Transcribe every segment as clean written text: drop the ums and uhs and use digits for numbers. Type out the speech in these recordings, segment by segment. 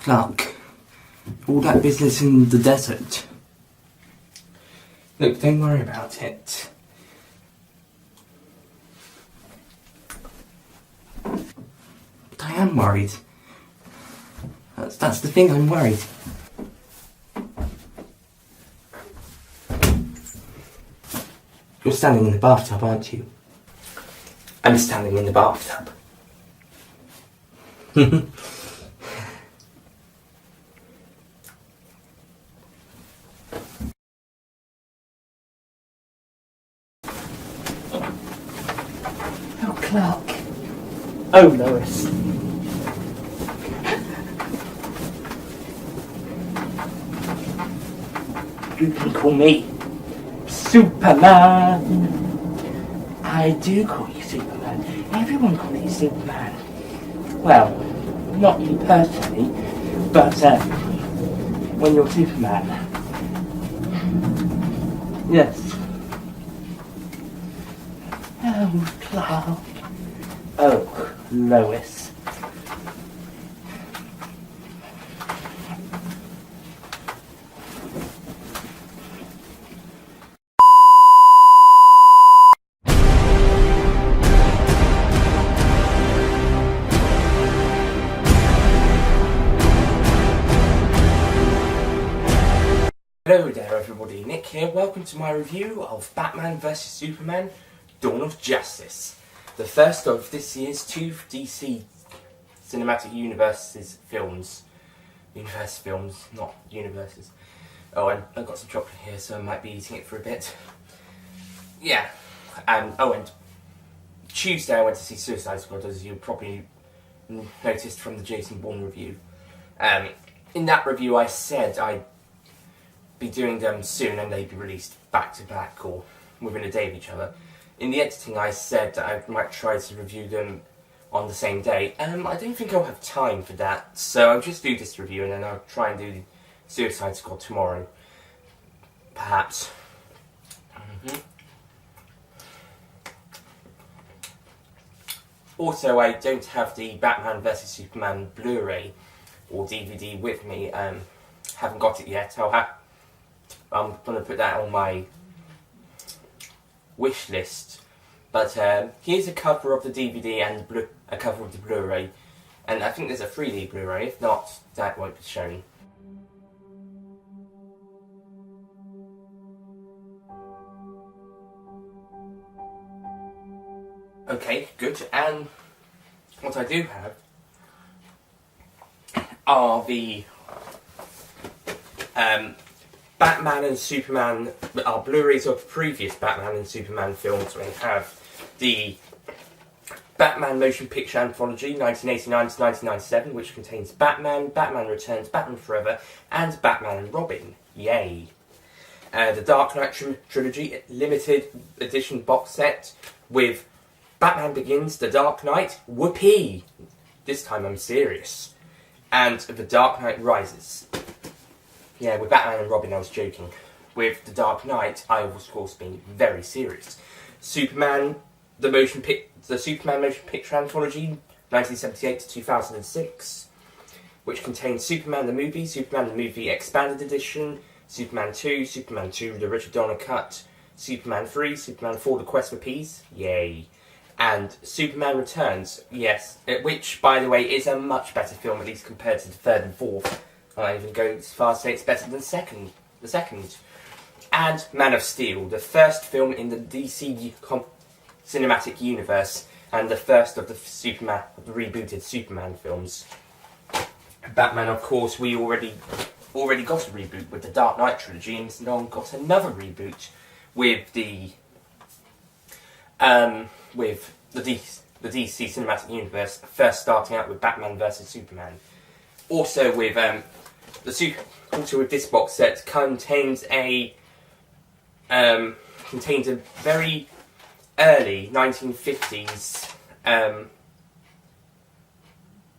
Clark, all that business in the desert. Look, don't worry about it. But I am worried. That's the thing, I'm worried. You're standing in the bathtub, aren't you? I'm standing in the bathtub. Oh, Clark. Oh, Lois. You can call me Superman. I do call you Superman. Everyone calls you Superman. Well, not you personally, but when you're Superman. Yes. Oh, Clark. Oh, Lois. Hello there everybody, Nick here. Welcome to my review of Batman vs Superman Dawn of Justice. The first of this year's two DC Cinematic Universes films. Universe films, not universes. Oh, and I've got some chocolate here, so I might be eating it for a bit. Yeah. And Tuesday I went to see Suicide Squad, as you probably noticed from the Jason Bourne review. In that review I said I'd be doing them soon and they'd be released back to back or within a day of each other. In the editing I said that I might try to review them on the same day. I don't think I'll have time for that, so I'll just do this review and then I'll try and do the Suicide Squad tomorrow. Perhaps. Also, I don't have the Batman vs Superman Blu-ray or DVD with me. Haven't got it yet. I'm going to put that on my wish list. But here's a cover of the DVD and a cover of the Blu-ray. And I think there's a 3D Blu-ray. If not, that won't be shown. Okay, good. And what I do have are the Batman and Superman, are Blu-rays of previous Batman and films. We have the Batman Motion Picture Anthology 1989 to 1997, which contains Batman, Batman Returns, Batman Forever, and Batman and Robin. Yay! The Dark Knight Trilogy Limited Edition box set with Batman Begins, The Dark Knight, whoopee! This time I'm serious. And The Dark Knight Rises. Yeah, with Batman and Robin I was joking. With The Dark Knight, I was of course being very serious. Superman, the Superman Motion Picture Anthology, 1978 to 2006, which contains Superman the Movie Expanded Edition, Superman 2, the Richard Donner Cut, Superman 3, Superman 4, The Quest for Peace, yay, and Superman Returns, yes, which, by the way, is a much better film, at least compared to the third and fourth. I even go as far as to say it's better than the second. And Man of Steel, the first film in the DC Cinematic Universe, and the first of the rebooted Superman films. Batman, of course, we already got a reboot with the Dark Knight trilogy, and now got another reboot with the DC Cinematic Universe, first starting out with Batman vs Superman. Also with this box set contains a very early 1950s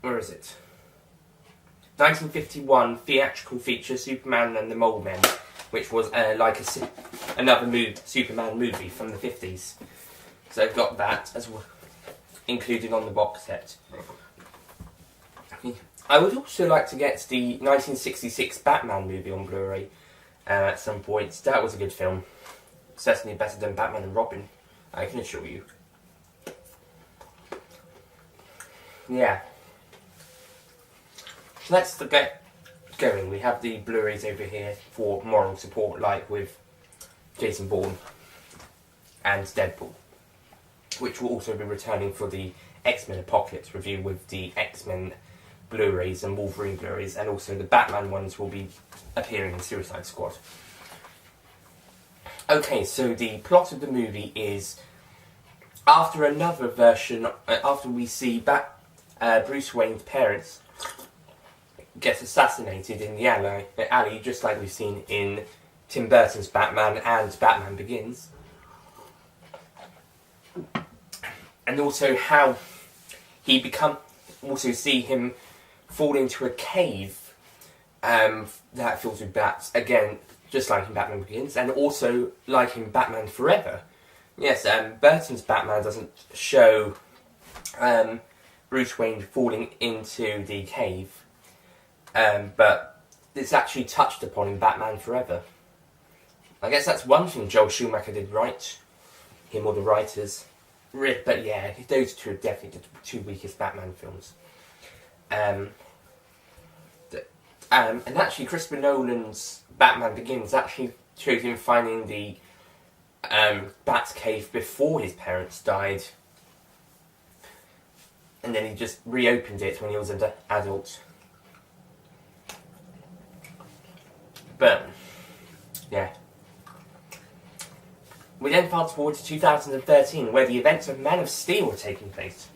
where is it? 1951 theatrical feature Superman and the Mole Men, which was like another Superman movie from the 50s. So I've got that as well included on the box set. I would also like to get the 1966 Batman movie on Blu-ray at some point. That was a good film. Certainly better than Batman and Robin, I can assure you. Yeah. So let's get going. We have the Blu-rays over here for moral support, like with Jason Bourne and Deadpool, which will also be returning for the X-Men Apocalypse review with the X-Men Blu-rays and Wolverine Blu-rays, and also the Batman ones will be appearing in Suicide Squad. Okay, so the plot of the movie is, after another version, after we see Bruce Wayne's parents get assassinated in the alley, just like we've seen in Tim Burton's Batman and Batman Begins. And also how also see him fall into a cave that fills with bats, again, just like in Batman Begins, and also like in Batman Forever. Yes, Burton's Batman doesn't show Bruce Wayne falling into the cave, but it's actually touched upon in Batman Forever. I guess that's one thing Joel Schumacher did right, him or the writers. But yeah, those two are definitely the two weakest Batman films. And actually, Christopher Nolan's Batman Begins actually shows him finding the Bat's cave before his parents died, and then he just reopened it when he was an adult. But yeah. We then fast forward to 2013, where the events of Man of Steel were taking place.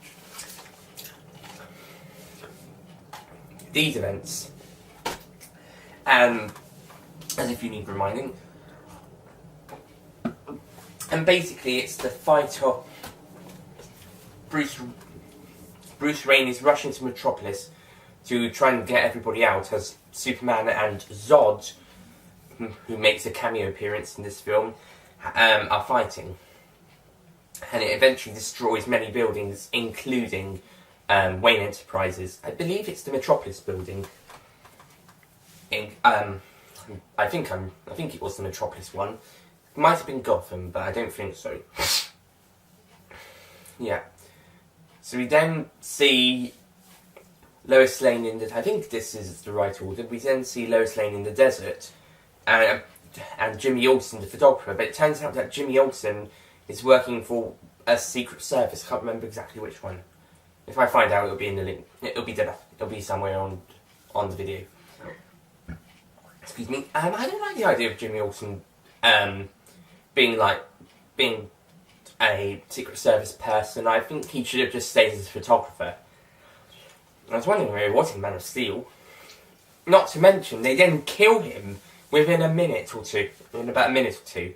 These events, as if you need reminding, and basically it's the fight of Bruce Wayne is rushing to Metropolis to try and get everybody out, as Superman and Zod, who makes a cameo appearance in this film, are fighting, and it eventually destroys many buildings, including Wayne Enterprises. I believe it's the Metropolis building. I think it was the Metropolis one. It might have been Gotham, but I don't think so. Yeah. So we then see Lois Lane in the... I think this is the right order. We then see Lois Lane in the desert, and Jimmy Olsen, the photographer, but it turns out that Jimmy Olsen is working for a Secret Service. I can't remember exactly which one. If I find out, it'll be in the link. It'll be somewhere on the video. Excuse me. I don't like the idea of Jimmy Olsen being a Secret Service person. I think he should have just stayed as a photographer. I was wondering where he was in Man of Steel. Not to mention, they then kill him within a minute or two. In about a minute or two.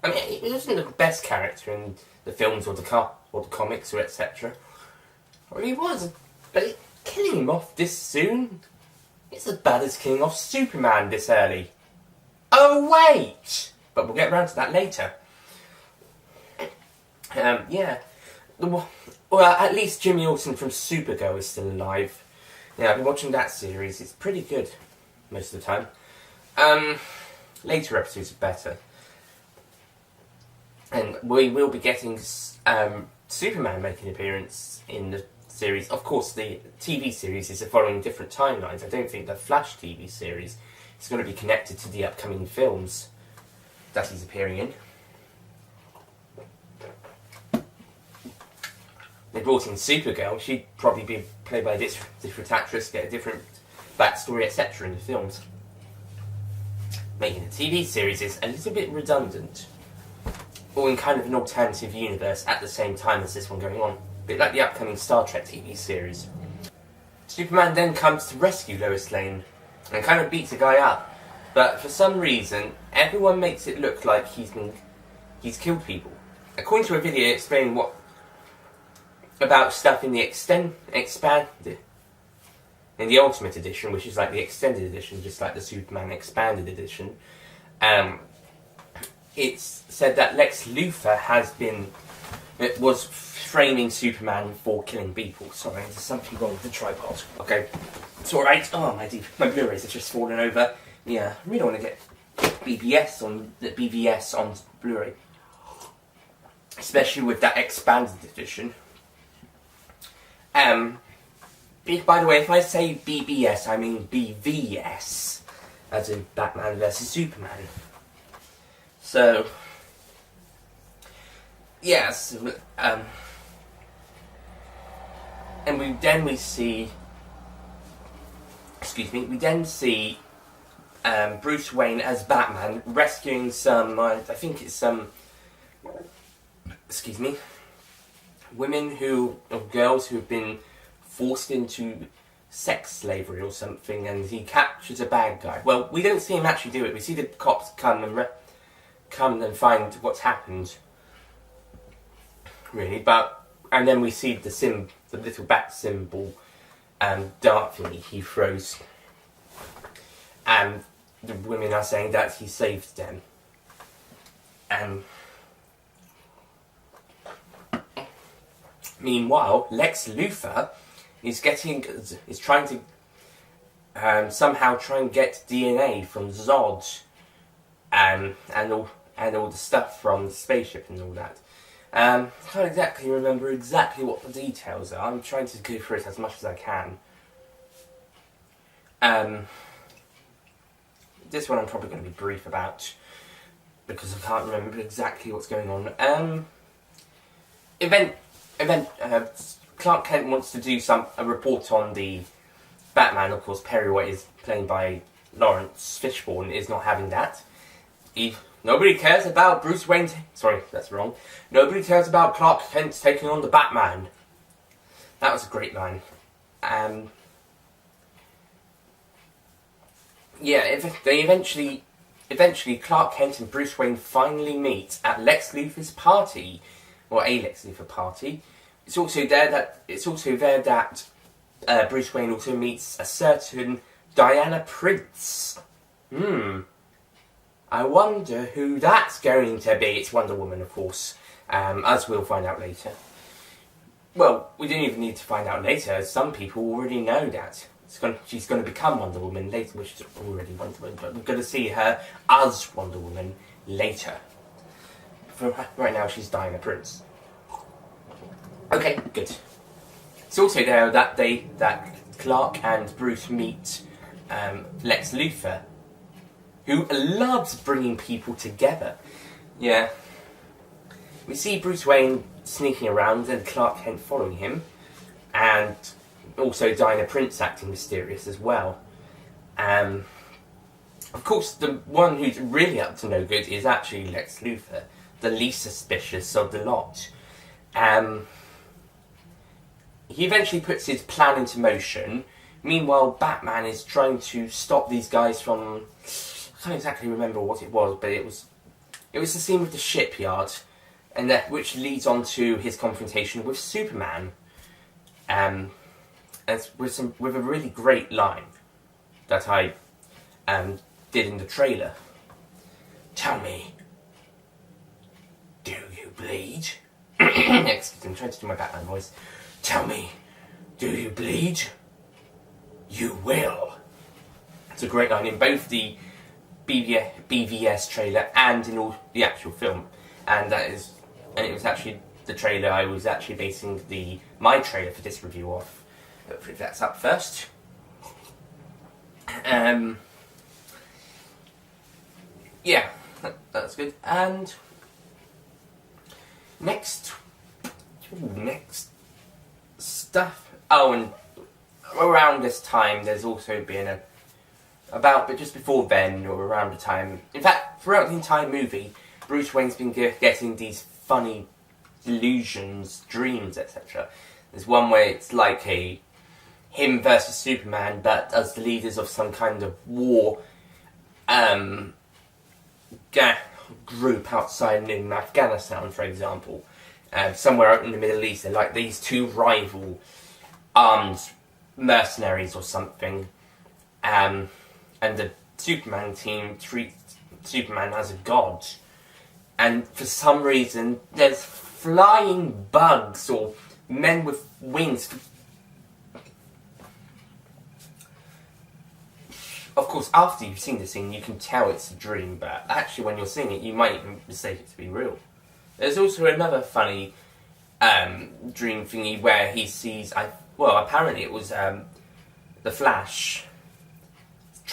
I mean, he wasn't the best character in the films or the comics or etc. Well, he was, but killing him off this soon? It's as bad as killing off Superman this early. Oh wait! But we'll get around to that later. Yeah. Well, at least Jimmy Olsen from Supergirl is still alive. Yeah, I've been watching that series. It's pretty good most of the time. Later episodes are better. And we will be getting Superman making an appearance in the series. Of course, the TV series is following different timelines. I don't think the Flash TV series is going to be connected to the upcoming films that he's appearing in. They brought in Supergirl. She'd probably be played by a different actress, get a different backstory, etc. in the films. Making a TV series is a little bit redundant, or in kind of an alternative universe at the same time as this one going on. A bit like the upcoming Star Trek TV series. Superman then comes to rescue Lois Lane and kind of beats a guy up, but for some reason everyone makes it look like he's killed people. According to a video explaining about stuff in the expanded in the Ultimate Edition, which is like the extended edition, just like the Superman expanded edition. it's said that Lex Luthor was framing Superman for killing people. Sorry, there's something wrong with the tripod. Okay, it's alright. Oh, my Blu-rays have just fallen over. Yeah, I really want to get BVS on Blu-ray, especially with that expanded edition. By the way, if I say BBS, I mean BVS, as in Batman vs Superman. So, yes, and we then see Bruce Wayne as Batman rescuing some, I think it's some, women or girls who have been forced into sex slavery or something, and he captures a bad guy. Well, we don't see him actually do it. We see the cops come and find what's happened, really. And then we see the little bat symbol, dart thingy he throws, and the women are saying that he saved them. Meanwhile, Lex Luthor is trying to somehow try and get DNA from Zod, and all the stuff from the spaceship and all that. I can't exactly remember what the details are. I'm trying to go through it as much as I can. This one I'm probably going to be brief about, because I can't remember exactly what's going on. Clark Kent wants to do a report on the Batman. Of course, Perry White is played by Lawrence Fishburne, is not having that. Nobody cares about Bruce Wayne. Sorry, that's wrong. Nobody cares about Clark Kent taking on the Batman. That was a great line. Eventually Clark Kent and Bruce Wayne finally meet at Lex Luthor's party, or a Lex Luthor party. It's also there that Bruce Wayne also meets a certain Diana Prince. I wonder who that's going to be. It's Wonder Woman, of course, as we'll find out later. Well, we don't even need to find out later, as some people already know that. She's going to become Wonder Woman later, which is already Wonder Woman, but we're going to see her as Wonder Woman later. For right now, she's Diana Prince. Okay, good. It's also there that Clark and Bruce meet Lex Luthor, who loves bringing people together. Yeah. We see Bruce Wayne sneaking around and Clark Kent following him, and also Diana Prince acting mysterious as well. Of course, the one who's really up to no good is actually Lex Luthor, the least suspicious of the lot. He eventually puts his plan into motion. Meanwhile, Batman is trying to stop these guys from... I can't exactly remember what it was, but it was the scene with the shipyard, and which leads on to his confrontation with Superman. With a really great line that I did in the trailer. Tell me, do you bleed? Excuse me, I'm trying to do my Batman voice. Tell me, do you bleed? You will. It's a great line in both the BVS trailer and in all the actual film, and it was actually the trailer I was actually basing my trailer for this review off. Hopefully that's up first. Yeah, that's good. And next stuff. Oh, and around this time, there's also been but just before then, or around the time, in fact, throughout the entire movie, Bruce Wayne's been getting these funny delusions, dreams, etc. There's one where it's like him versus Superman, but as the leaders of some kind of war group outside in Afghanistan, for example. Somewhere out in the Middle East, they're like these two rival armed mercenaries or something. And the Superman team treats Superman as a god. and for some reason there's flying bugs or men with wings. Of course, after you've seen the scene, you can tell it's a dream, but actually when you're seeing it, you might even mistake it to be real. There's also another funny dream thingy where he sees, apparently it was the Flash.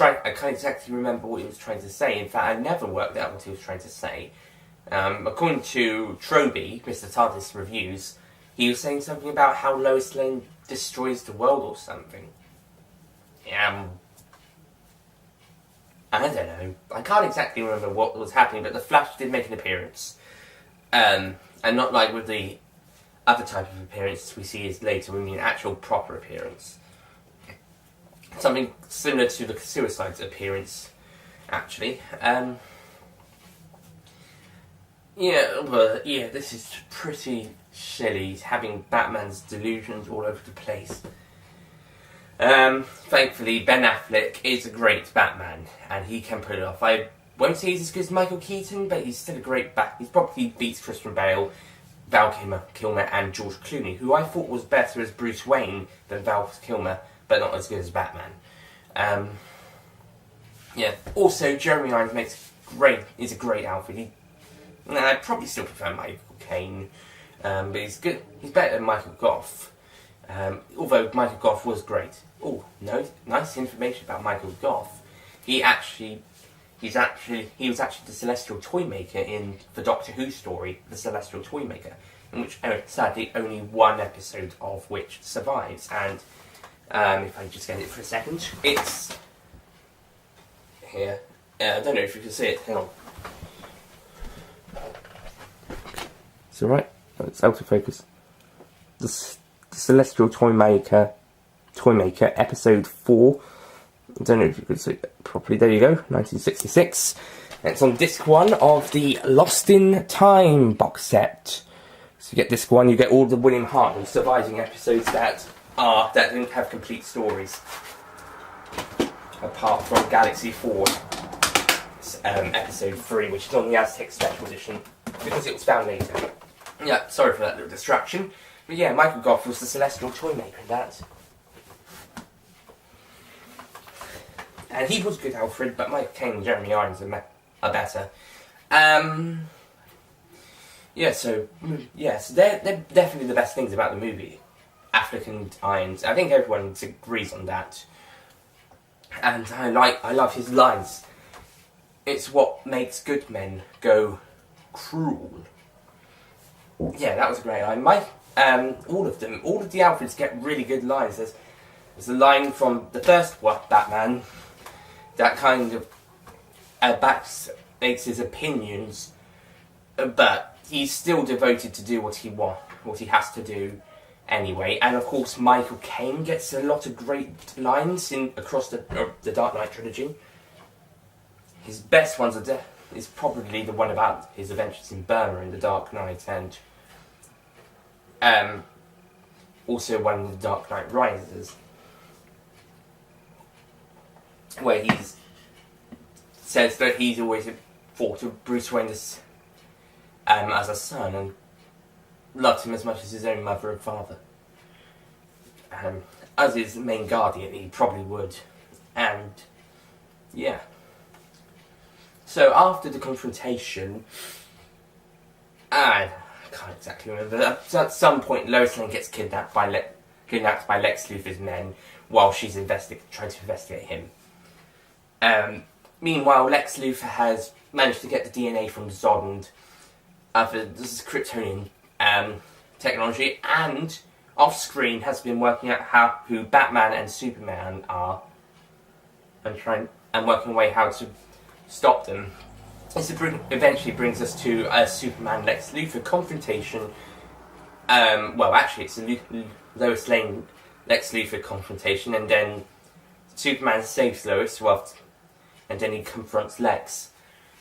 I can't exactly remember what he was trying to say. In fact, I never worked out what he was trying to say. According to Troby, Mr. TARDIS reviews, he was saying something about how Lois Lane destroys the world or something. I don't know. I can't exactly remember what was happening, but the Flash did make an appearance. And not like with the other type of appearance we see is later, we mean an actual proper appearance. Something similar to the Suicide's appearance, actually. This is pretty silly, having Batman's delusions all over the place. Thankfully, Ben Affleck is a great Batman, and he can pull it off. I won't say he's as good as Michael Keaton, but he's still a great He probably beats Christian Bale, Val Kilmer, and George Clooney, who I thought was better as Bruce Wayne than Val Kilmer, but not as good as Batman. Also, Jeremy Irons is a great Alfred. I'd probably still prefer Michael Caine, but he's good. He's better than Michael Gough. Although Michael Gough was great. Oh, no, nice information about Michael Gough. He was actually the Celestial Toymaker in the Doctor Who story, The Celestial Toymaker, in which sadly only one episode of which survives. And if I just get it for a second, it's here. I don't know if you can see it. Hang on. It's alright. It's out of focus. The Celestial Toymaker, episode 4. I don't know if you could see it properly. There you go, 1966. And it's on disc 1 of the Lost in Time box set. So you get disc 1, you get all the William Hartnell surviving episodes that didn't have complete stories. Apart from Galaxy 4, episode 3, which is on the Aztec Special Edition, because it was found later. Yeah, sorry for that little distraction. But yeah, Michael Gough was the Celestial Toymaker in that. And he was good Alfred, but Michael Caine and Jeremy Irons are better. So they're definitely the best things about the movie. Affleck and Irons. I think everyone agrees on that. And I love his lines. It's what makes good men go cruel. Yeah, that was a great line. All of the Alfreds get really good lines. There's a line from the first Batman that kind of makes his opinions, but he's still devoted to do what he has to do anyway. And of course, Michael Caine gets a lot of great lines across the Dark Knight trilogy. His best ones is probably the one about his adventures in Burma in the Dark Knight, and also one in the Dark Knight Rises, where he says that he's always thought of Bruce Wayne as a son and loved him as much as his own mother and father. As his main guardian, he probably would. And yeah. So after the confrontation, I can't exactly remember. At some point, Lois Lane gets kidnapped by Lex Luthor's men while she's trying to investigate him. Meanwhile, Lex Luthor has managed to get the DNA from Zod and this is Kryptonian technology, and off-screen has been working out who Batman and Superman are, and working away how to stop them. This eventually brings us to a Superman-Lex Luthor confrontation. It's a Lois Lane Lex Luthor confrontation, and then Superman saves Lois, and then he confronts Lex.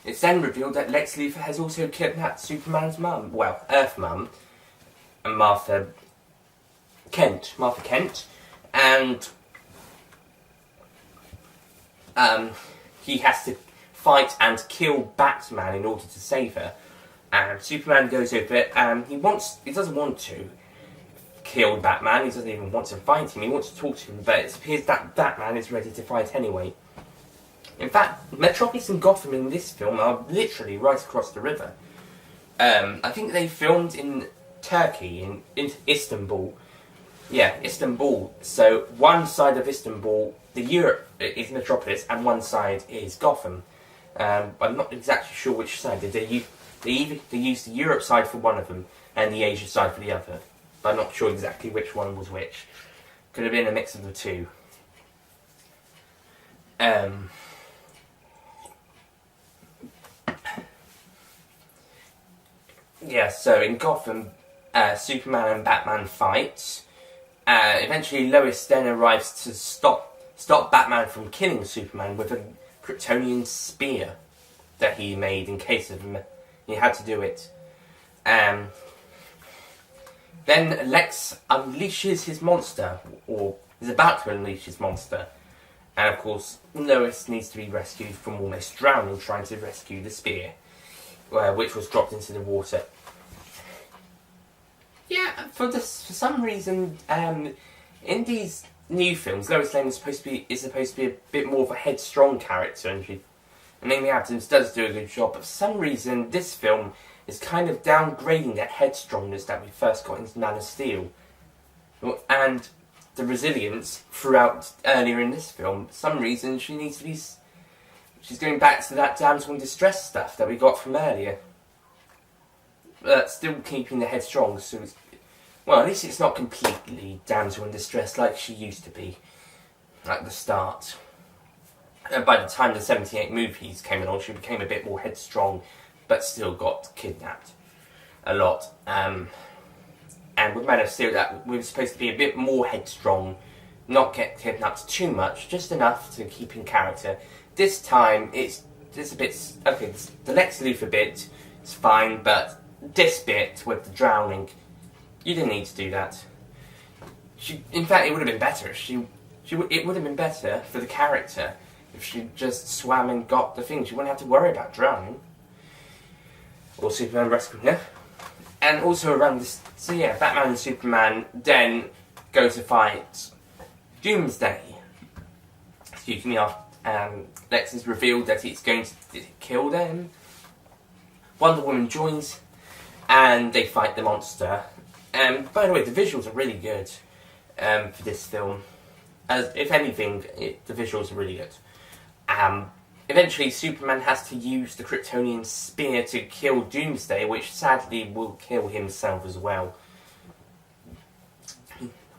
It's then revealed that Lex Luthor has also kidnapped Superman's mum, Earth Mum, and Martha Kent, and he has to fight and kill Batman in order to save her. And Superman goes over it, and he doesn't want to kill Batman. He doesn't even want to fight him. He wants to talk to him, but it appears that Batman is ready to fight anyway. In fact, Metropolis and Gotham in this film are literally right across the river. I think they filmed in Turkey, in Istanbul. Yeah, Istanbul. So one side of Istanbul, the Europe is Metropolis, and one side is Gotham. I'm not exactly sure which side. They used the Europe side for one of them, and the Asia side for the other. But I'm not sure exactly which one was which. Could have been a mix of the two. Yeah, so in Gotham, Superman and Batman fight. Eventually, Lois then arrives to stop Batman from killing Superman with a Kryptonian spear that he made in case of him. He had to do it. Then Lex unleashes his monster, or is about to unleash his monster. And of course, Lois needs to be rescued from almost drowning trying to rescue the spear, which was dropped into the water. Yeah, for some reason, in these new films, Lois Lane is supposed to be a bit more of a headstrong character, and Amy Adams does do a good job. But for some reason, this film is kind of downgrading that headstrongness that we first got in Man of Steel, and the resilience throughout earlier in this film. For some reason, she's going back to that damsel in distress stuff that we got from earlier. But still keeping the headstrong, so at least it's not completely damsel in distress like she used to be at the start. And by the time the 78 movies came along, she became a bit more headstrong, but still got kidnapped a lot. And with Man of Steel, that we were supposed to be a bit more headstrong, not get kidnapped too much, just enough to keep in character. This time, it's a bit... Okay, the Lex Luthor bit is fine, but this bit with the drowning, you didn't need to do that. In fact, it would have been better if it would have been better for the character if she just swam and got the thing. She wouldn't have to worry about drowning. Or Superman rescuing her. And also around this... So yeah, Batman and Superman then go to fight Doomsday. Excuse me, after Lex has revealed that it's going to kill them. Wonder Woman joins, and they fight the monster. By the way, the visuals are really good for this film. If anything, the visuals are really good. Eventually, Superman has to use the Kryptonian spear to kill Doomsday, which sadly will kill himself as well.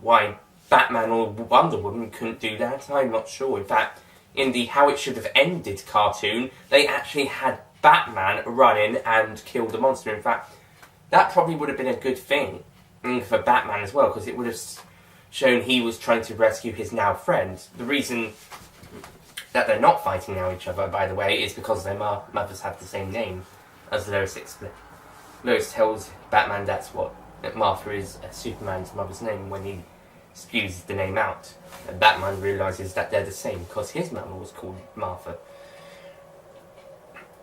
Why Batman or Wonder Woman couldn't do that, I'm not sure. In fact, in the How It Should Have Ended cartoon, they actually had Batman run in and kill the monster. In fact, that probably would have been a good thing for Batman as well, because it would have shown he was trying to rescue his now friend. The reason that they're not fighting now each other, by the way, is because their mothers have the same name, as Lois explains. Lois tells Batman that Martha is Superman's mother's name when he spews the name out. And Batman realises that they're the same because his mother was called Martha.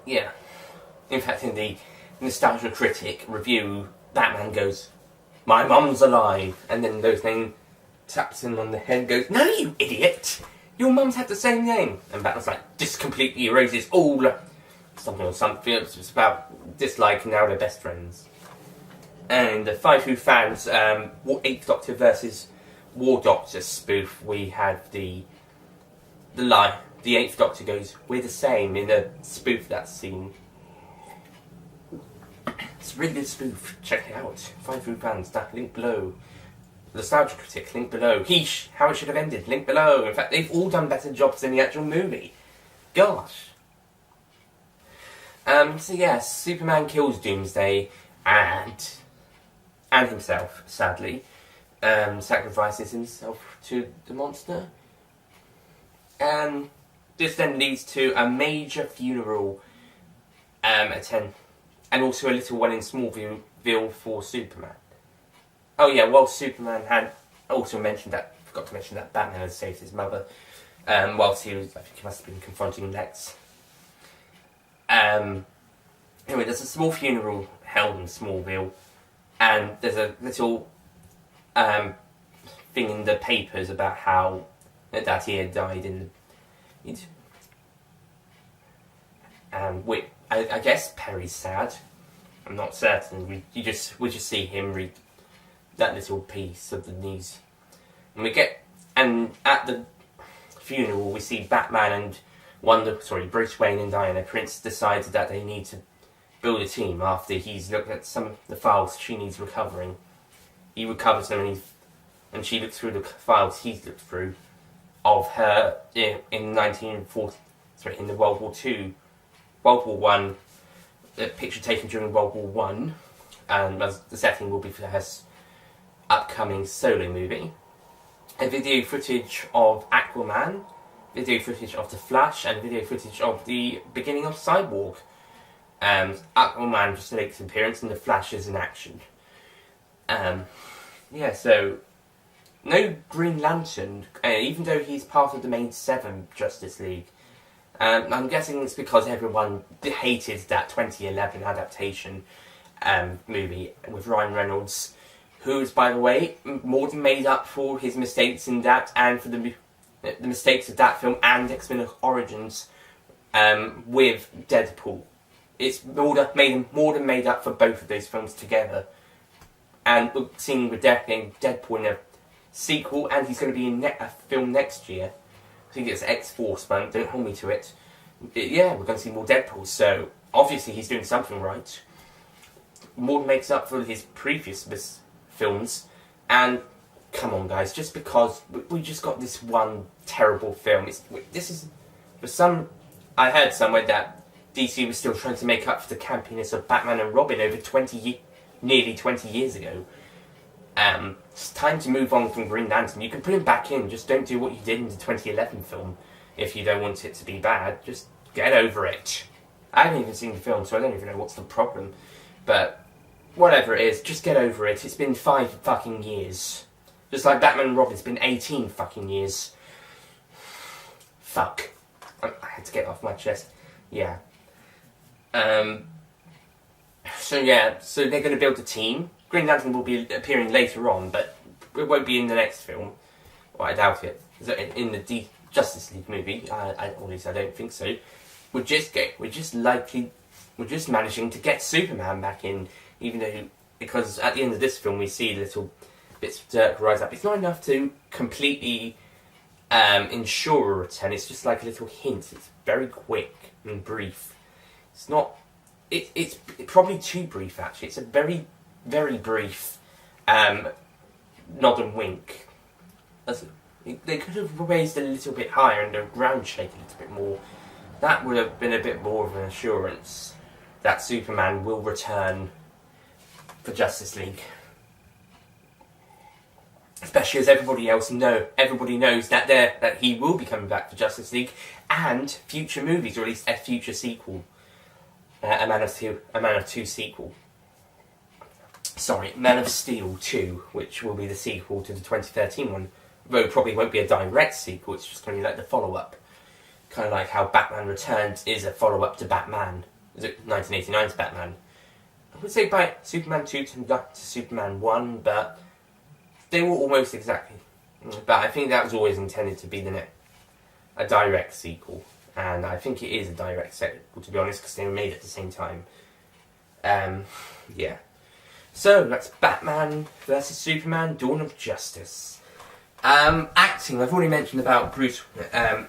Yeah. In fact, in the Nostalgia Critic review, Batman goes, "My mum's alive," and then Lois Lane taps him on the head and goes, "No, you idiot! Your mums have the same name." And Batman's like, "This completely erases all..." Something. It's about dislike, and now they're best friends. And the Five Who fans, 8th Doctor versus War Doctor spoof, we have the 8th Doctor goes, "We're the same," in a spoof that scene. It's a really good spoof. Check it out. Five Who fans, that link below. The Nostalgia Critic, link below. How It Should Have Ended, link below. In fact, they've all done better jobs than the actual movie. Gosh. So yes, Superman kills Doomsday and himself, sadly. Sacrifices himself to the monster. And this then leads to a major funeral and also a little one in Smallville for Superman. Oh yeah, well, Superman had also forgot to mention that Batman had saved his mother whilst he was, I think he must have been confronting Lex. Anyway, there's a small funeral held in Smallville, and there's a little thing in the papers about how that he had died in the... I guess Perry's sad. I'm not certain. We just see him read that little piece of the news, and at the funeral we see Batman and Bruce Wayne and Diana Prince decided that they need to build a team after he's looked at some of the files she needs recovering. He recovers them and she looks through the files he's looked through of her in 1940. In the World War One, a picture taken during World War One, and as the setting will be for her upcoming solo movie. And video footage of Aquaman, video footage of The Flash, and video footage of the beginning of Cyborg. Aquaman just makes an appearance, and The Flash is in action. So no Green Lantern, even though he's part of the main 7 Justice League. I'm guessing it's because everyone hated that 2011 adaptation movie with Ryan Reynolds, who is, by the way, more than made up for his mistakes in that and for the mistakes of that film and X-Men Origins with Deadpool. It's more than made up for both of those films together. And we're seeing with Deadpool in a sequel, and he's going to be in a film next year. I think it's X-Force, but don't hold me to it. We're going to see more Deadpool, so obviously he's doing something right. More than makes up for his previous films, and come on guys, just because we just got this one terrible film, I heard somewhere that DC was still trying to make up for the campiness of Batman and Robin over nearly 20 years ago. It's time to move on from Green Lantern. You can put him back in, just don't do what you did in the 2011 film if you don't want it to be bad. Just get over it. I haven't even seen the film, so I don't even know what's the problem. But whatever it is, just get over it. It's been 5 fucking years. Just like Batman and Robin, it's been 18 fucking years. Fuck. I had to get it off my chest. Yeah. So they're going to build a team. Green Lantern will be appearing later on, but it won't be in the next film. Well, I doubt it. In the Justice League movie, at least I don't think so. We're just managing to get Superman back in, because at the end of this film we see little bits of dirt rise up. It's not enough to completely ensure a return. It's just like a little hint. It's very quick and brief. It's not. It's probably too brief actually. It's a very, very brief nod and wink. They could have raised a little bit higher and the ground shake a little bit more. That would have been a bit more of an assurance that Superman will return for Justice League. Especially as everybody knows that he will be coming back for Justice League and future movies, or at least a future sequel. A Man of Steel sequel. Man of Steel 2, which will be the sequel to the 2013 one. Though it probably won't be a direct sequel, it's just going to be like the follow-up. Kind of like how Batman Returns is a follow-up to Batman. Is it 1989's Batman? I would say by Superman 2 to Superman 1, but they were almost exactly. But I think that was always intended to be a direct sequel. And I think it is a direct sequel, to be honest, because they were made at the same time. So, that's Batman vs Superman, Dawn of Justice. Acting, I've already mentioned about Ben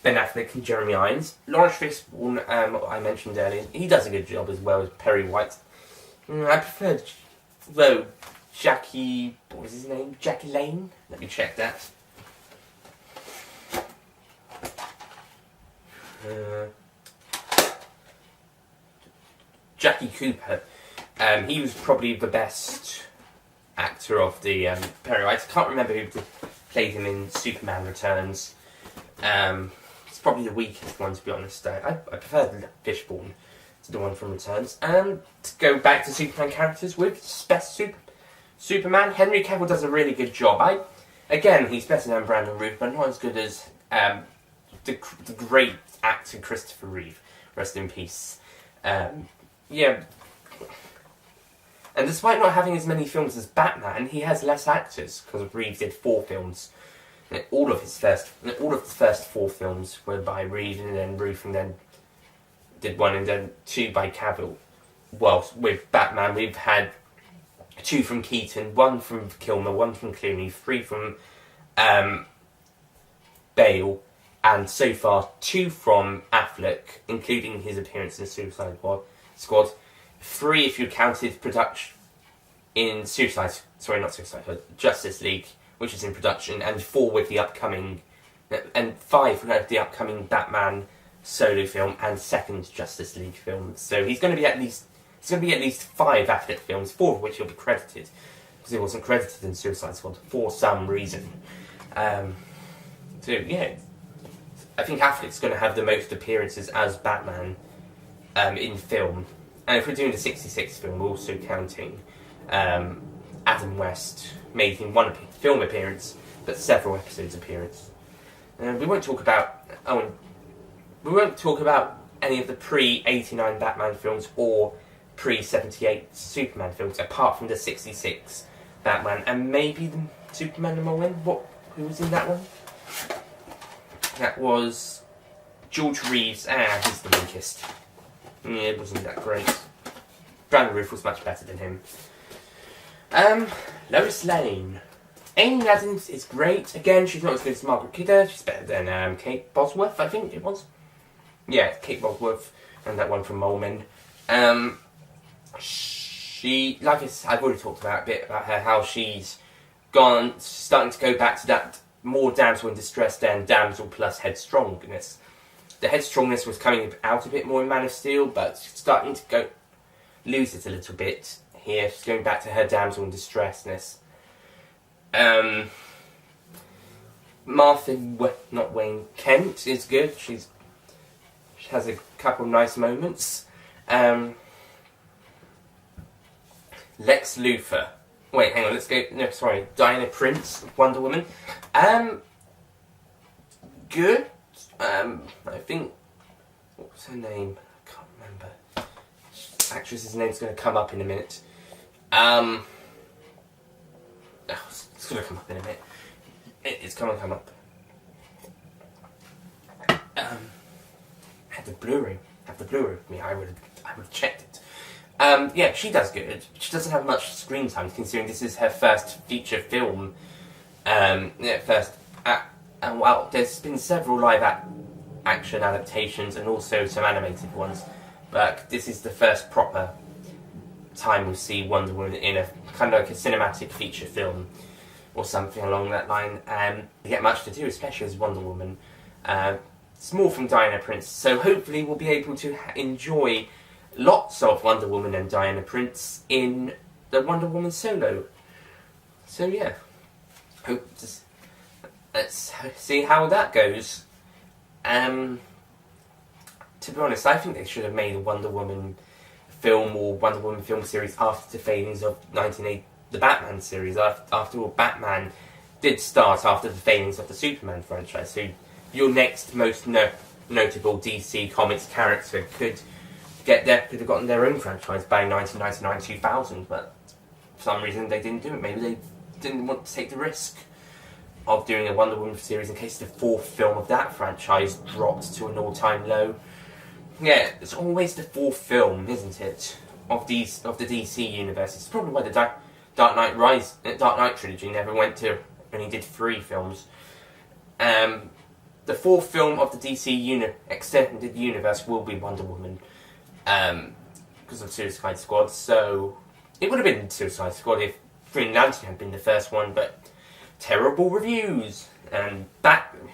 Affleck and Jeremy Irons. Lawrence Fishburne, I mentioned earlier, he does a good job as well as Perry White. I preferred, Jackie, what was his name? Jackie Lane? Let me check that. Jackie Cooper. He was probably the best actor of the Perry White. I can't remember who played him in Superman Returns. It's probably the weakest one, to be honest. I prefer Fishburne to the one from Returns. And to go back to Superman characters with best Superman, Henry Cavill does a really good job. Again, he's better than Brandon Routh, but not as good as the great actor Christopher Reeve. Rest in peace. yeah. And despite not having as many films as Batman, he has less actors because Reeves did 4 films. And all of his first 4 films were by Reeves, and then Ruth, and then did 1 and then 2 by Cavill. Whilst with Batman, we've had 2 from Keaton, 1 from Kilmer, 1 from Clooney, 3 from Bale, and so far 2 from Affleck, including his appearance in Suicide Squad. 3 if you counted production in Justice League, which is in production, and 4 with the upcoming, and 5 with the upcoming Batman solo film and second Justice League film. So he's going to be at least 5 Affleck films, 4 of which he'll be credited, because he wasn't credited in Suicide Squad for some reason. So yeah, I think Affleck's going to have the most appearances as Batman in film. And if we're doing the 66 film, we're also counting Adam West making 1 film appearance, but several episodes appearance. We won't talk about any of the pre-89 Batman films or pre-78 Superman films, apart from the 66 Batman and maybe the Superman number 1. Who was in that one? That was George Reeves. He's the weakest. Yeah, it wasn't that great. Brandon Routh was much better than him. Lois Lane. Amy Adams is great. Again, she's not as good as Margaret Kidder. She's better than Kate Bosworth, I think it was. Yeah, Kate Bosworth, and that one from Mole Men. She, I've already talked about a bit about her, how she's starting to go back to that more damsel in distress than damsel plus headstrongness. The headstrongness was coming out a bit more in Man of Steel, but she's starting to lose it a little bit here. She's going back to her damsel in distressness. Wayne Kent is good. She has a couple of nice moments. Lex Luthor. Wait, hang on, let's go. No, sorry. Diana Prince, Wonder Woman. Good. I think. What was her name? I can't remember. Actress's name's going to come up in a minute. It's going to come up in a minute. It's going to come up. Have the Blu-ray with me. I would have checked it. Yeah, she does good. She doesn't have much screen time, considering this is her first feature film. Well, there's been several live action adaptations and also some animated ones, but this is the first proper time we'll see Wonder Woman in a kind of like a cinematic feature film or something along that line. You get much to do, especially as Wonder Woman. It's more from Diana Prince, so hopefully we'll be able to enjoy lots of Wonder Woman and Diana Prince in the Wonder Woman solo. So yeah, let's see how that goes. To be honest, I think they should have made a Wonder Woman film or Wonder Woman film series after the failings of the Batman series. After all, Batman did start after the failings of the Superman franchise. So your next most notable DC Comics character could have gotten their own franchise by 1999-2000, but for some reason they didn't do it. Maybe they didn't want to take the risk of doing a Wonder Woman series in case the 4th film of that franchise dropped to an all-time low. Yeah, it's always the 4th film, isn't it, of the DC universe. It's probably why the Dark Knight trilogy never went to only did 3 films. The 4th film of the DC extended universe will be Wonder Woman, because of Suicide Squad. So it would have been Suicide Squad if Green Lantern had been the first one, but terrible reviews and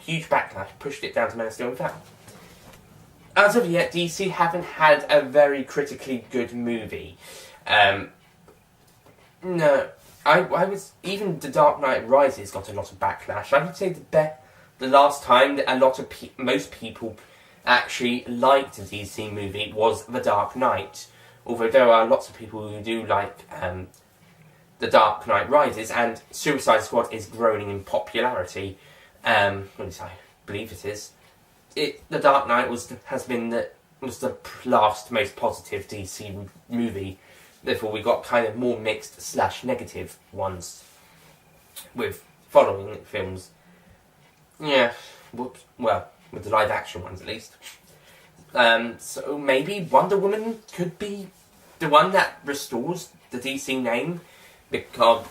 huge backlash pushed it down to Man of Steel. In fact, as of yet, DC haven't had a very critically good movie. No, I was even The Dark Knight Rises got a lot of backlash. I would say the last time that most people actually liked a DC movie was The Dark Knight. Although there are lots of people who do like The Dark Knight Rises, and Suicide Squad is growing in popularity. At least I believe it is. The Dark Knight has been the was the last most positive DC movie. Therefore, we got kind of more mixed / negative ones with following films. Yeah, whoops. Well, with the live action ones at least. So maybe Wonder Woman could be the one that restores the DC name, because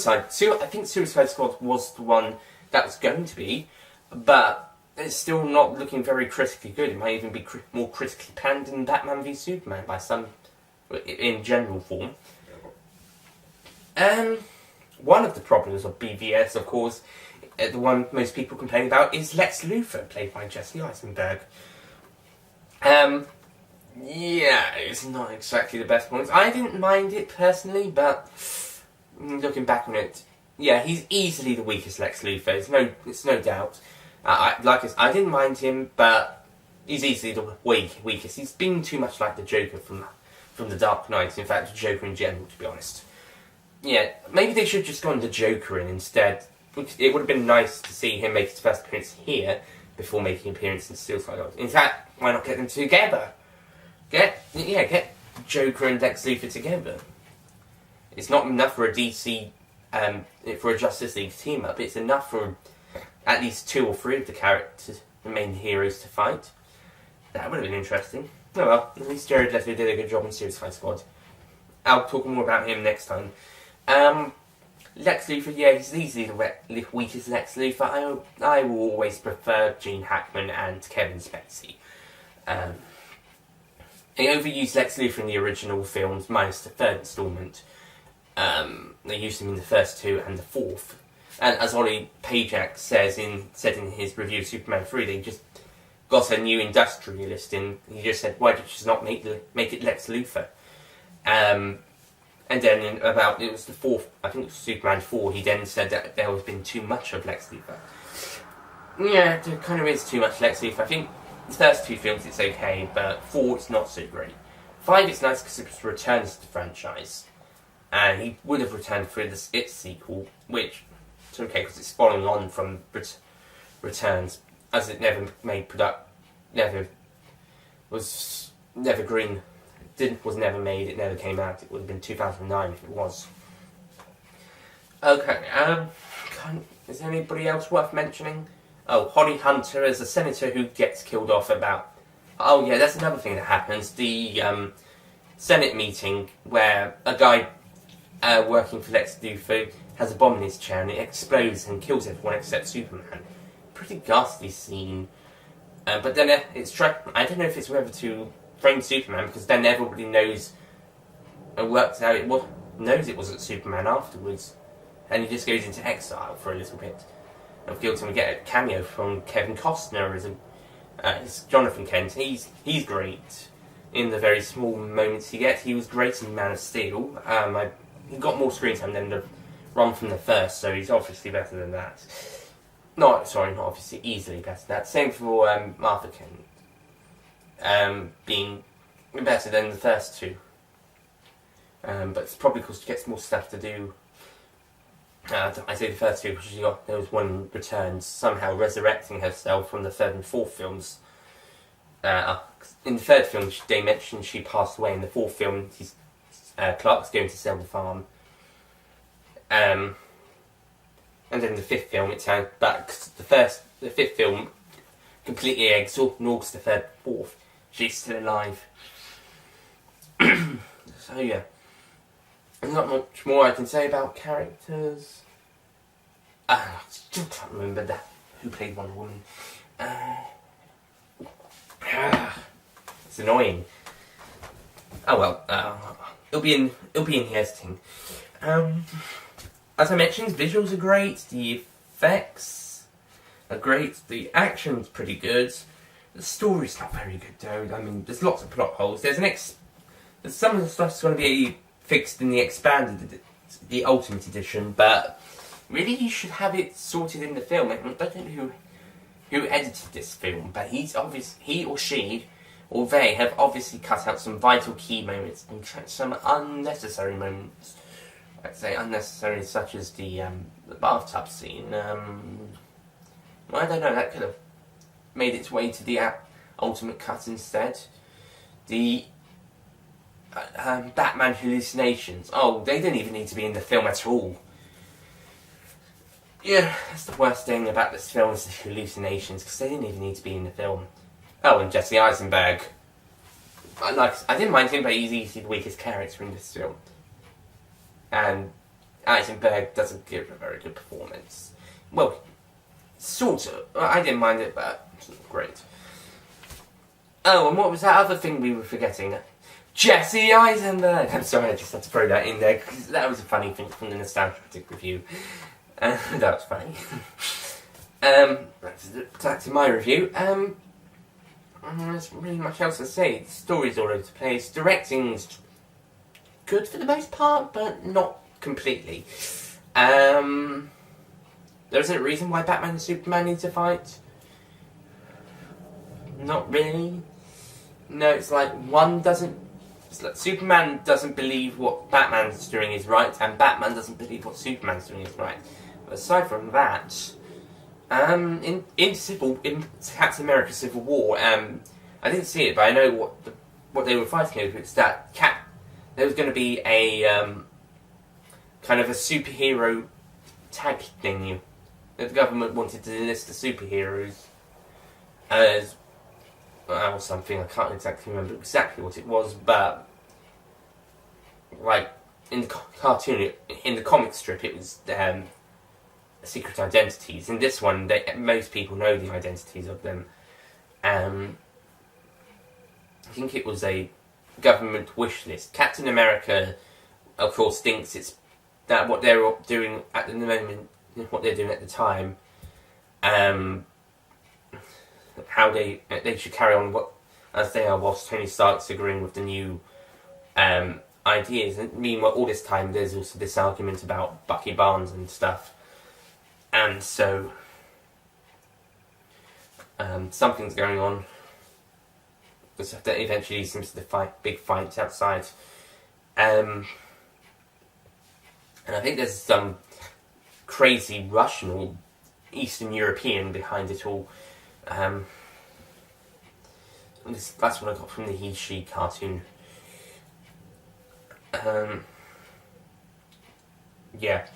I think Suicide Squad was the one that was going to be, but it's still not looking very critically good. It might even be more critically panned than Batman v Superman by some, in general form. One of the problems of BVS, of course, the one most people complain about, is Lex Luthor, played by Jesse Eisenberg. Yeah, it's not exactly the best point. I didn't mind it personally, but looking back on it, yeah, he's easily the weakest Lex Luthor. It's no doubt. I didn't mind him, but he's easily the weakest. He's been too much like the Joker from the Dark Knight. In fact, the Joker in general, to be honest. Yeah, maybe they should have just gone the Joker in instead. It would have been nice to see him make his first appearance here before making an appearance in Suicide Squad. In fact, why not get them together? Get Joker and Lex Luthor together. It's not enough for a DC, for a Justice League team up. It's enough for at least 2 or 3 of the characters, the main heroes, to fight. That would have been interesting. Oh well, at least Jared Leto did a good job in Suicide Squad. I'll talk more about him next time. Lex Luthor, yeah, he's easily the weakest Lex Luthor. I will always prefer Gene Hackman and Kevin Spacey. They overused Lex Luthor in the original films, minus the 3rd installment. They used him in the first 2 and the 4th. And as Ollie Pajak said in his review of Superman 3, they just got a new industrialist in. He just said, why did you just not make it Lex Luthor? And then it was the 4th, I think it was Superman 4, he then said that there has been too much of Lex Luthor. Yeah, there kind of is too much Lex Luthor. I think the first 2 films it's okay, but 4 it's not so great. 5 it's nice because it returns to the franchise. And he would have returned for its sequel, which it's okay because it's following on from Returns, as it never was never made, it never came out. It would have been 2009 if it was. Okay, is there anybody else worth mentioning? Oh, Holly Hunter as a senator who gets killed off about... Oh yeah, that's another thing that happens. The Senate meeting where a guy working for Lex Luthor has a bomb in his chair and it explodes and kills everyone except Superman. Pretty ghastly scene. But then I don't know if it's whether to frame Superman, because then everybody knows and works out it wasn't Superman afterwards, and he just goes into exile for a little bit. Of Guilty, we get a cameo from Kevin Costner as Jonathan Kent. He's great in the very small moments he gets. He was great in Man of Steel. He got more screen time than the run from the first, so he's obviously better than that. Not obviously, easily better than that. Same for Martha Kent. Being better than the first 2. But it's probably because she gets more stuff to do. I say the first 2 because there was one Returns, somehow resurrecting herself from the 3rd and 4th films. In the 3rd film, they mentioned she passed away. In the 4th film, Clark's going to sell the farm. And then the 5th film, it sounds back. The 5th film completely ignores the 3rd, 4th. She's still alive. So yeah, there's not much more I can say about characters. I still can't remember who played Wonder Woman. It's annoying. Oh well, it'll be in the editing. As I mentioned, visuals are great. The effects are great. The action's pretty good. The story's not very good though. I mean, there's lots of plot holes. There's some of the stuff's going to be fixed in the expanded, the Ultimate Edition, but really you should have it sorted in the film. I don't know who edited this film, but he or she or they have obviously cut out some vital key moments and some unnecessary moments. I'd say unnecessary, such as the bathtub scene. I don't know, that could have made its way to the ultimate cut instead. The Batman hallucinations. Oh, they didn't even need to be in the film at all. Yeah, that's the worst thing about this film is the hallucinations, because they didn't even need to be in the film. Oh, and Jesse Eisenberg. I didn't mind him, but he's easily the weakest character in this film. And Eisenberg doesn't give a very good performance. Well, sort of. I didn't mind it, but it's not great. Oh, and what was that other thing we were forgetting? Jesse Eisenberg! I'm sorry, I just had to throw that in there, because that was a funny thing from the Nostalgia Critic review. That was funny. Back to my review. There's really much else to say. The story's all over the place. Directing's good for the most part, but not completely. There isn't a reason why Batman and Superman need to fight. Not really. No, it's like Superman doesn't believe what Batman's doing is right, and Batman doesn't believe what Superman's doing is right. But aside from that, in Captain America Civil War, I didn't see it, but I know what they were fighting over. It's that there was going to be a kind of a superhero tag thing. The government wanted to list the superheroes as or something. I can't exactly remember exactly what it was, but like in the cartoon, in the comic strip, it was secret identities. In this one, most people know the identities of them. I think it was a government wish list. Captain America, of course, thinks it's that what they're doing at the moment, what they're doing at the time, how they should carry on as they are, whilst Tony Stark's agreeing with the new ideas. And meanwhile, all this time, there's also this argument about Bucky Barnes and stuff. And so, something's going on. Because eventually seems to the big fight outside. And I think there's some crazy Russian or Eastern European behind it all. That's what I got from the He-She cartoon. Yeah.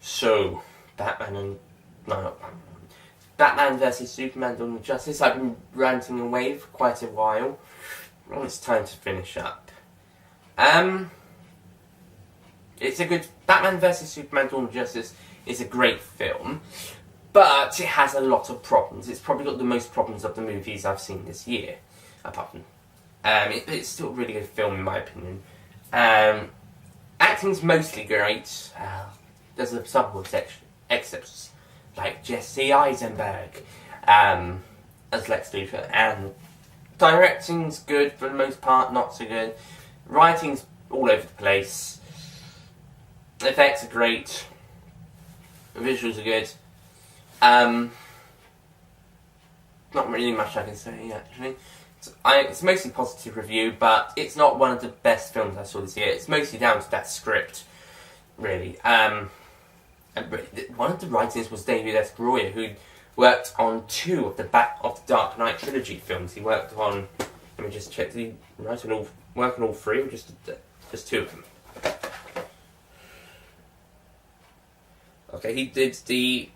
So, Batman vs Superman: Dawn of Justice. I've been ranting away for quite a while. Well, it's time to finish up. It's a good Batman vs Superman: Dawn of Justice is a great film, but it has a lot of problems. It's probably got the most problems of the movies I've seen this year, apart from. It's still a really good film in my opinion. Acting's mostly great. There's a couple of exceptions, like Jesse Eisenberg as Lex Luthor, and directing's good for the most part, not so good. Writing's all over the place. Effects are great. The visuals are good. Not really much I can say actually. It's mostly positive review, but it's not one of the best films I saw this year. It's mostly down to that script, really. And one of the writers was David S. Goyer, who worked on 2 of the Dark Knight trilogy films. He worked on. Let me just check. Did he work on all 3, or just 2 of them? Okay, he did the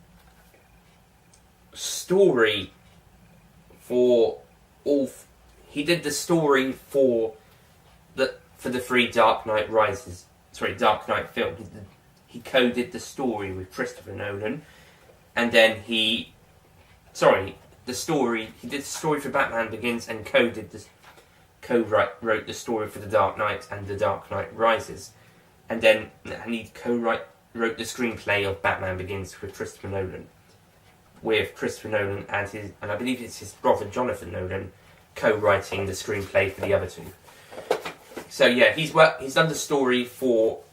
story for all. He did the story for the 3 Dark Knight films. He co-did the story with Christopher Nolan, and then he did the story for Batman Begins and wrote the story for The Dark Knight and The Dark Knight Rises, and he wrote the screenplay of Batman Begins with Christopher Nolan, and I believe it's his brother Jonathan Nolan co-writing the screenplay for the other 2. So yeah, he's done the story for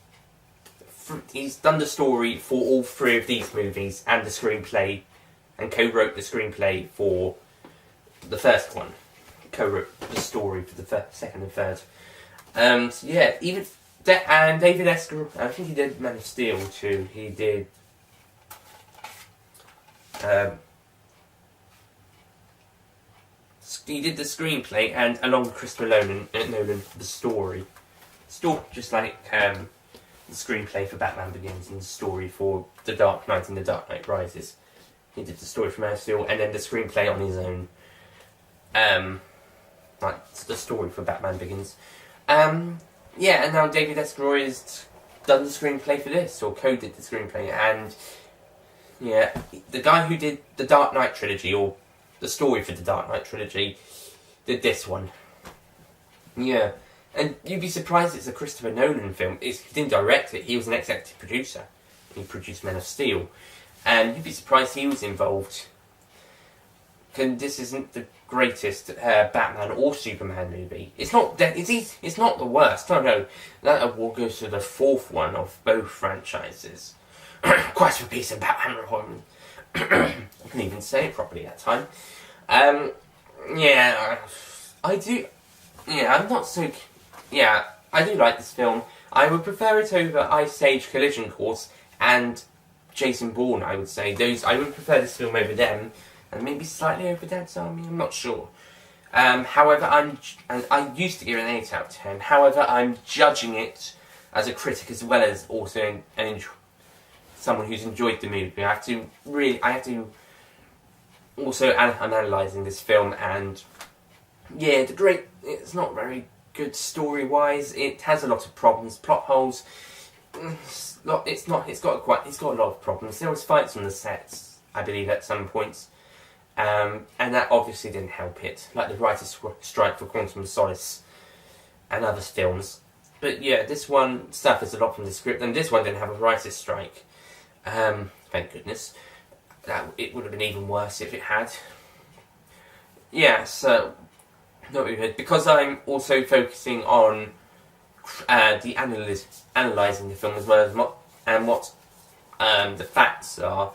all 3 of these movies and the screenplay, and co-wrote the screenplay for the first one. Co-wrote the story for the second and third. So yeah, and David Esker, I think he did Man of Steel too. He did the screenplay, and along with Christopher Nolan, the story. Just like the screenplay for Batman Begins and the story for The Dark Knight and The Dark Knight Rises. He did the story for Man of Steel and then the screenplay on his own. Like the story for Batman Begins. Yeah, and now David S. Goyer has done the screenplay for this, or co-did the screenplay, and yeah, the guy who did the Dark Knight trilogy, or the story for the Dark Knight trilogy, did this one. Yeah, and you'd be surprised it's a Christopher Nolan film. He didn't direct it, he was an executive producer. He produced Man of Steel. And you'd be surprised he was involved. And this isn't the greatest Batman or Superman movie. It's not it's not the worst. No. That award goes to the fourth one of both franchises. Quite for peace and Batman Reborn. I couldn't even say it properly that time. Yeah, I do. Yeah, I'm not so. Yeah, I do like this film. I would prefer it over Ice Age Collision Course and Jason Bourne, I would say. I would prefer this film over them, and maybe slightly over Dad's Army, I'm not sure. However, I used to give it an 8 out of 10, however, I'm judging it as a critic as well as also someone who's enjoyed the movie. I have to also, I'm analysing this film, and yeah, it's not very good story-wise, it has a lot of problems, plot holes. It's got a lot of problems. There was fights on the sets, I believe, at some points, and that obviously didn't help it, like the writer's strike for Quantum of Solace and other films. But yeah, this one suffers a lot from the script, and this one didn't have a writer's strike. Thank goodness. It would have been even worse if it had. Yeah, so not really good, because I'm also focusing on analysing the film as well as what the facts are,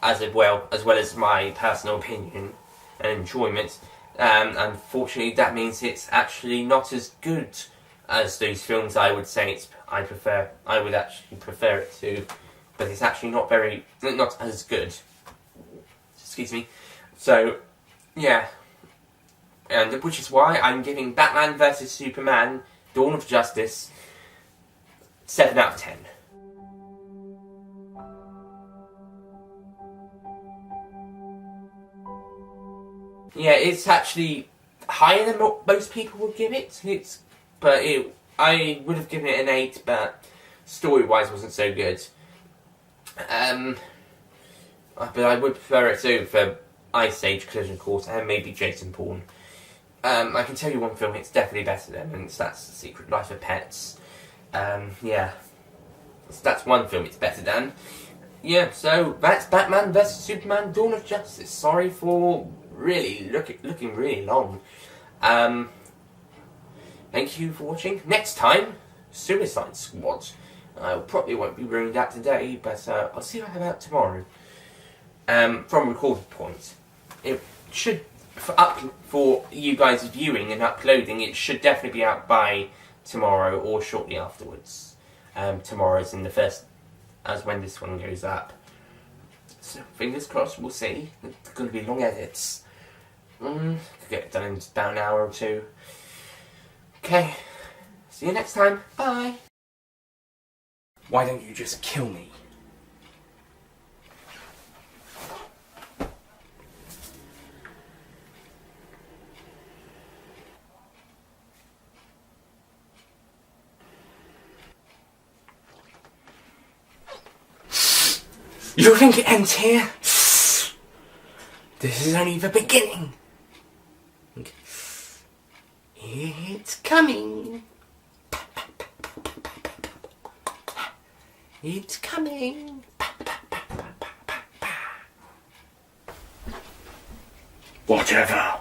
as well as my personal opinion and enjoyment. Unfortunately, that means it's actually not as good as those films I would say I would actually prefer it to, but it's actually not as good. Excuse me. So, yeah, and which is why I'm giving Batman vs Superman: Dawn of Justice 7 out of 10. Yeah, it's actually higher than what most people would give it. I would have given it an 8, but story-wise wasn't so good. But I would prefer it over Ice Age Collision Course and maybe Jason Bourne. I can tell you one film it's definitely better than, and that's The Secret Life of Pets. Yeah. So that's one film it's better than. Yeah, so that's Batman vs Superman: Dawn of Justice. Sorry for really looking really long. Thank you for watching. Next time, Suicide Squad. I probably won't be reviewing that today, but I'll see what I have out tomorrow. From recording point, it should for you guys viewing and uploading. It should definitely be out by tomorrow or shortly afterwards. Tomorrow's in the first, as when this one goes up. So fingers crossed, we'll see. It's going to be long edits. Could get it done in about an hour or two. Okay, see you next time. Bye. Why don't you just kill me? You think it ends here? This is only the beginning. It's coming. It's coming. Whatever.